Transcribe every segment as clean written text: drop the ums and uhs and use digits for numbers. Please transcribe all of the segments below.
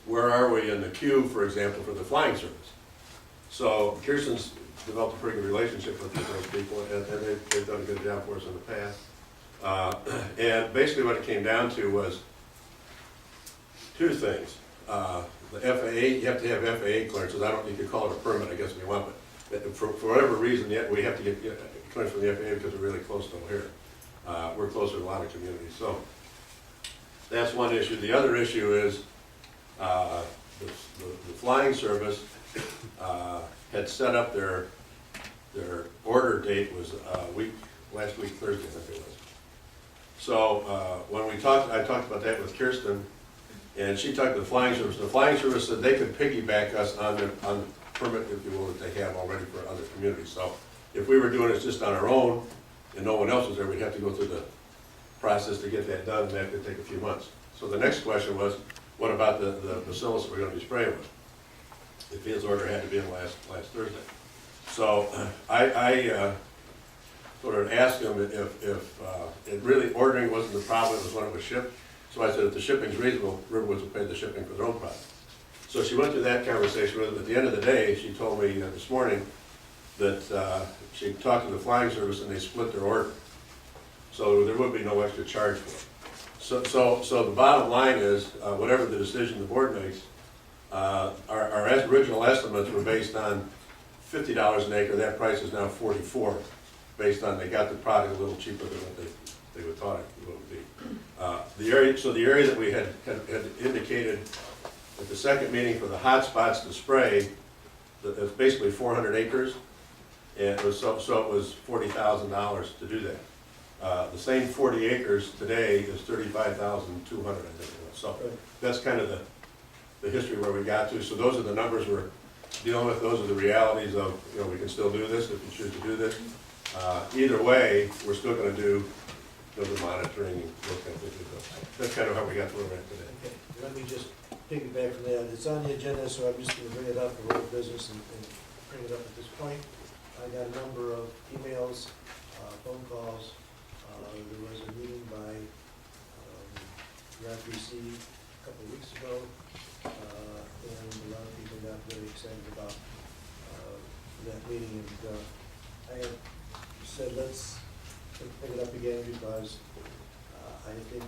where are we in the queue, for example, for the flying service? So Kirsten's developed a pretty good relationship with those people, and they've done a good job for us in the past. And basically what it came down to was two things. The FAA, you have to have FAA clearances. I don't, you could call it a permit, I guess, if you want, but for whatever reason, yet we have to get clearance from the FAA because we're really close to here. We're closer to a lot of communities. So that's one issue. The other issue is the flying service had set up their order date was last week Thursday, I think it was. So when I talked about that with Kirsten, and she talked to the flying service. The flying service said they could piggyback us on the permit, if you will, that they have already for other communities. So if we were doing it just on our own and no one else was there, we'd have to go through the process to get that done, and that could take a few months. So the next question was, what about the bacillus we're going to be spraying with? If his order had to be in last Thursday. So I sort of asked him if it really ordering wasn't the problem, it was when it was shipped. So I said, if the shipping's reasonable, Riverwoods will pay the shipping for their own product. So she went through that conversation with him. At the end of the day, she told me this morning that she talked to the flying service and they split their order. So there would be no extra charge for it. So the bottom line is, whatever the decision the board makes, our original estimates were based on $50 an acre. That price is now $44, based on they got the product a little cheaper than what they would thought it would be. The area that we had indicated at the second meeting for the hot spots to spray, it's basically 400 acres, and it was so it was $40,000 to do that. The same 40 acres today is $35,200, I think it was. So that's kind of the history where we got to. So those are the numbers we're dealing with. Those are the realities of, we can still do this if we choose to do this. Either way, we're still going to do the monitoring and those kind of things. That's kind of how we got to where we're at today. Okay, let me just piggyback from that. It's on the agenda, so I'm just going to bring it up for old business and bring it up at this point. I got a number of emails, phone calls. There was a meeting by RAPC a couple of weeks ago, and a lot of people got really excited about that meeting. And I had said, let's pick it up again because I think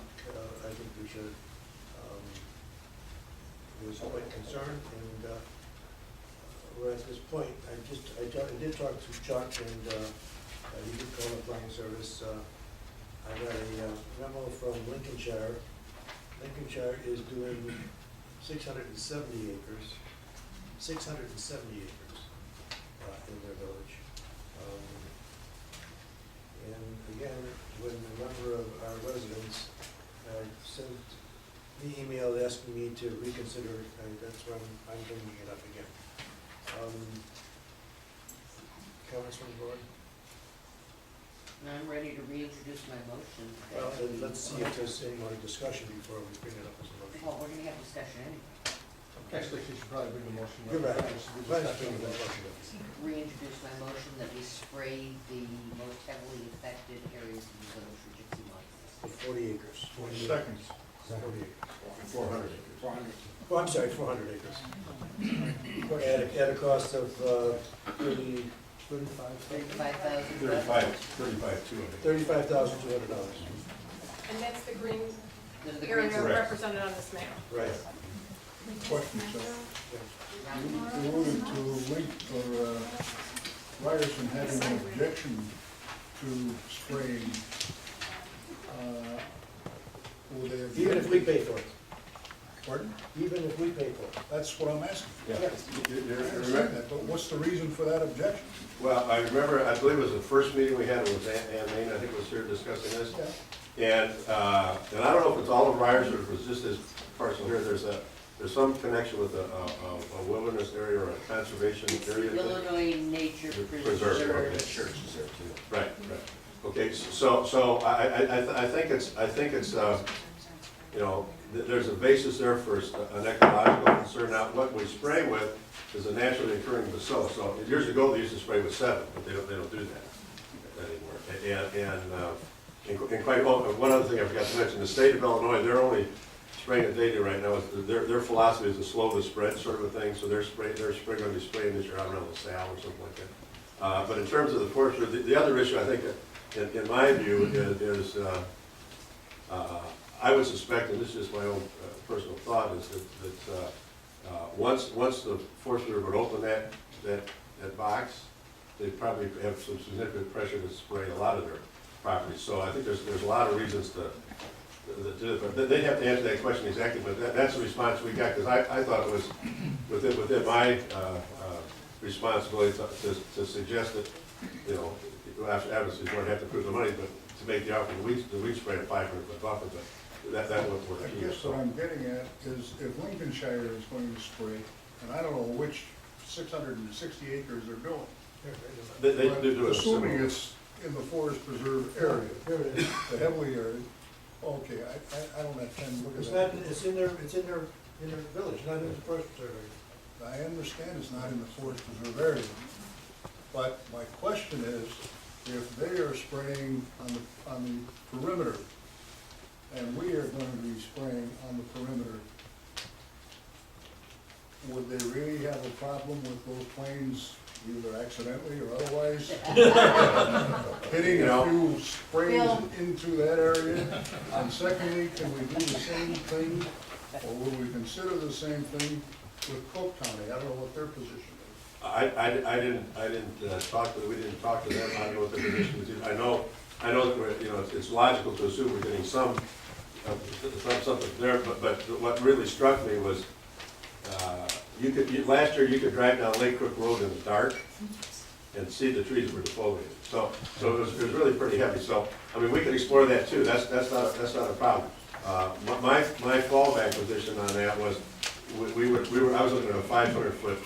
we should. Was quite concerned, and we're at this point. I did talk to Chuck, and he did call the flying service. I got a memo from Lincolnshire. Lincolnshire is doing 670 acres. 670 acres in their village. And again, when a number of our residents sent me email asking me to reconsider, that's when I'm bringing it up again. Comments from the board? I'm ready to reintroduce my motion. Well, then let's see if there's any more discussion before we bring it up as a motion. Well, we're gonna have discussion anyway. Actually, she should probably bring the motion up. You're right. Let's bring the motion up. Reintroduce my motion that we spray the most heavily affected areas of the village for gypsy moths. For 40 acres. 40 seconds. 40 acres. 400 acres. 400. Oh, I'm sorry, 400 acres. At a cost of 35,200. $35,200. And that's the green Those are the area green. Correct. represented on this map. Right. Question, sir. In order to wait for Ryerson having an objection to spraying, will they object? Even if we pay for it. Pardon? Even if we pay for it. That's what I'm asking. Yeah. I understand that, but what's the reason for that objection? Well, I remember, I believe it was the first meeting we had, it was Ann Main, I think was here discussing this. And I don't know if it's all of Ryerson or if it's just this parcel here. There's some connection with a wilderness area or a conservation It's area. the Illinois Nature Preserve. Okay. Right. Okay, so I think it's there's a basis there for an ecological concern. Now, what we spray with is a naturally occurring bacillus. So years ago, they used to spray with 7, but they don't do that anymore. And quite one other thing I forgot to mention: the state of Illinois, they're only spraying that they do right now, is their philosophy is to slow the spread sort of a thing, so they're going to be spraying this year, I don't know, LaSalle or something like that. But in terms of the forestry, the other issue, I think, in my view, is I would suspect, and this is just my own personal thought, is that once the Forest Service would open that box, they probably have some significant pressure to spray a lot of their properties. So I think there's a lot of reasons to do it, but they'd have to answer that question exactly, but that's the response we got, because I thought it was within my responsibility to suggest that, you know, obviously you don't have to prove the money, but to make the offer, the weed spray at 500-foot buffer, but that would work. I guess what I'm getting at is if Lincolnshire is going to spray, and I don't know which 660 acres they're doing. They but do it assuming similar. it's in the forest preserve area, Here it is. the heavily area, okay, I don't have time to look at It's that. not, it's in their village, not in the forest preserve area. I understand it's not in the forest preserve area, but my question is, if they are spraying on the perimeter, and we are going to be spraying on the perimeter, would they really have a problem with those planes, either accidentally or otherwise, hitting a few sprays Bill. into that area? And secondly, can we do the same thing, or will we consider the same thing with Cook County? I don't know what their position is. I didn't talk to, we didn't talk to them, I don't know what their position is. I know that we're, you know, it's logical to assume we're getting something there, but what really struck me was, last year you could drive down Lake Crook Road in the dark and see the trees that were defoliated. So it was really pretty heavy. So, I mean, we could explore that too, that's not a problem. My fallback position on that was, I was looking at a 500-foot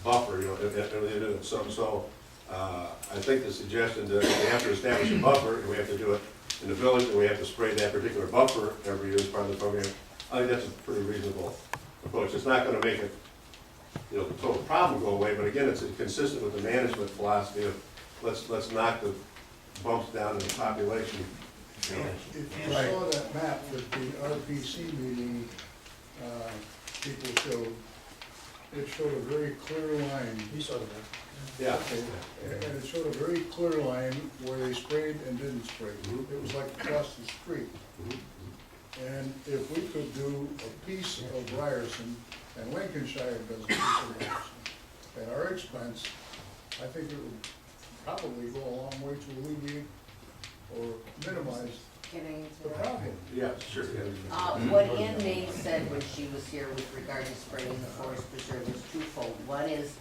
buffer, you know, so I think the suggestion that we have to establish a buffer, and we have to do it in the village, and we have to spray that particular buffer every year as part of the program, I think that's a pretty reasonable approach. It's not gonna make it, you know, the total problem go away, but again, it's consistent with the management philosophy of let's knock the bumps down in the population. You know. If you saw that map that the RPC meeting, people showed, it showed a very clear line. You saw that. Yeah. And it showed a very clear line where they sprayed and didn't spray. Mhm. It was like across the street. Mhm. And if we could do a piece of Ryerson, and Lincolnshire does a piece of Ryerson, at our expense, I think it would probably go a long way to alleviate or minimize Can I answer the that? problem. Yeah, sure, yeah. What Ann May said when she was here with regard to spraying the forest preserve was twofold. One is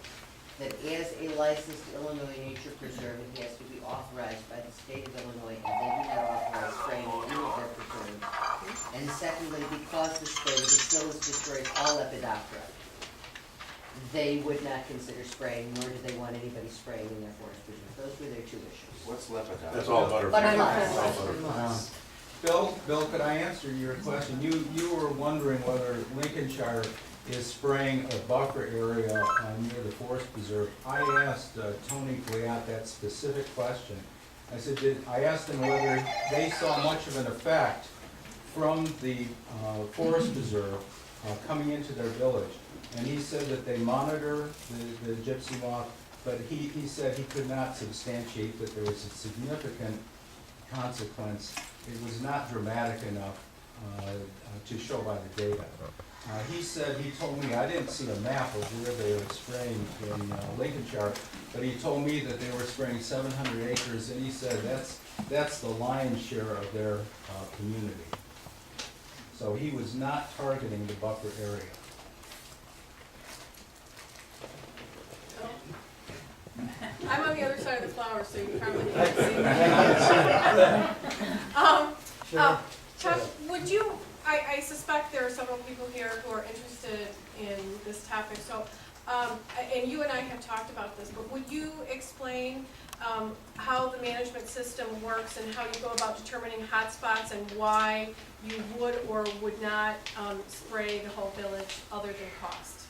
that as a licensed Illinois nature preserve, it has to be authorized by the state of Illinois, and they do not authorize spraying in any of their preserves. And secondly, because the spray, the bacillus destroys all Lepidoptera, they would not consider spraying, nor do they want anybody spraying in their forest preserve. Those were their two issues. What's Lepidoptera? That's all butterflies. Butterflies. Bill, could I answer your question? You were wondering whether Lincolnshire is spraying a buffer area near the forest preserve. I asked Tony Gliat that specific question. I asked him whether they saw much of an effect from the forest preserve coming into their village. And he said that they monitor the gypsy moth, but he said he could not substantiate that there was a significant consequence. It was not dramatic enough to show by the data. He told me, I didn't see a map of where they were spraying in Lincolnshire, but he told me that they were spraying 700 acres, and he said that's the lion's share of their community. So he was not targeting the buffer area. I'm on the other side of the flower, so you probably can't see me. Sure. Chuck, would you, I suspect there are several people here who are interested in this topic, so, and you and I have talked about this, but would you explain how the management system works and how you go about determining hotspots and why you would or would not spray the whole village other than cost?